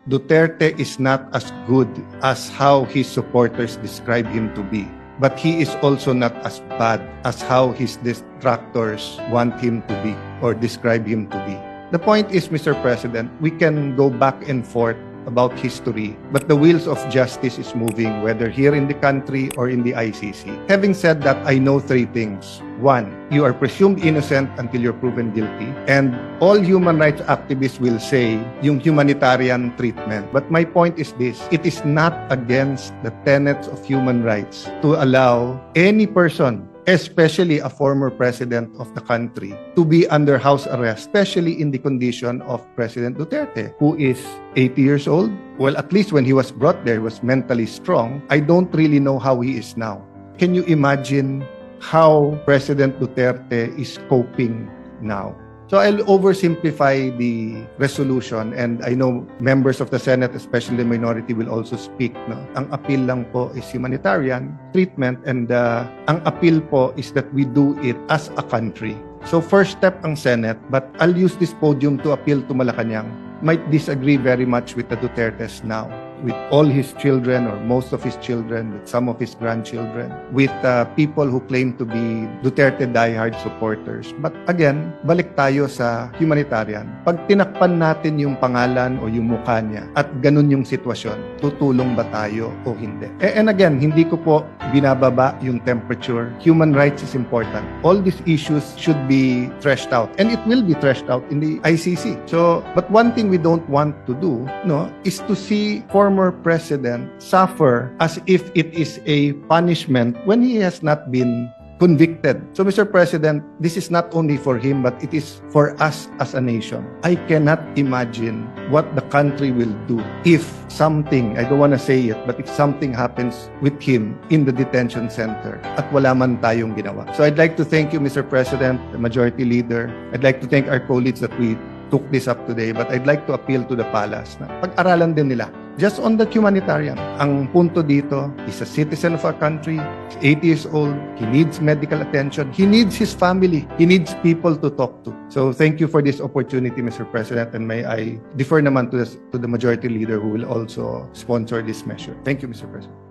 Duterte is not as good as how his supporters describe him to be. But he is also not as bad as how his detractors want him to be or describe him to be. The point is, Mr. President, we can go back and forth about history, but the wheels of justice is moving, whether here in the country or in the ICC. Having said that, I know three things. One, you are presumed innocent until you're proven guilty. And all human rights activists will say yung humanitarian treatment. But my point is this, it is not against the tenets of human rights to allow any person, especially a former president of the country, to be under house arrest, especially in the condition of President Duterte, who is 80 years old. Well, at least when he was brought there, he was mentally strong. I don't really know how he is now. Can you imagine how President Duterte is coping now? So I'll oversimplify the resolution, and I know members of the Senate, especially the minority, will also speak. No? Ang appeal lang po is humanitarian treatment, and ang appeal po is that we do it as a country. So first step ang Senate, but I'll use this podium to appeal to Malacanang. Might disagree very much with the Dutertes now, with all his children or most of his children, with some of his grandchildren, with people who claim to be Duterte diehard supporters. But again, balik tayo sa humanitarian. Pag tinakpan natin yung pangalan o yung mukha niya at ganun yung sitwasyon, tutulong ba tayo o hindi? And again, hindi ko po binababa yung temperature. Human rights is important. All these issues should be threshed out, and it will be threshed out in the ICC. So, but one thing we don't want to do, no, is to see former president suffer as if it is a punishment when he has not been convicted. So, Mr. President, this is not only for him, but it is for us as a nation. I cannot imagine what the country will do if something, I don't want to say it, but if something happens with him in the detention center at wala man tayong ginawa. So, I'd like to thank you, Mr. President, the Majority Leader. I'd like to thank our colleagues that we took this up today, but I'd like to appeal to the palace na pag-aralan din nila. Just on the humanitarian, ang punto dito, he's a citizen of our country, he's 80 years old, he needs medical attention, he needs his family, he needs people to talk to. So thank you for this opportunity, Mr. President, and may I defer naman to the Majority Leader who will also sponsor this measure. Thank you, Mr. President.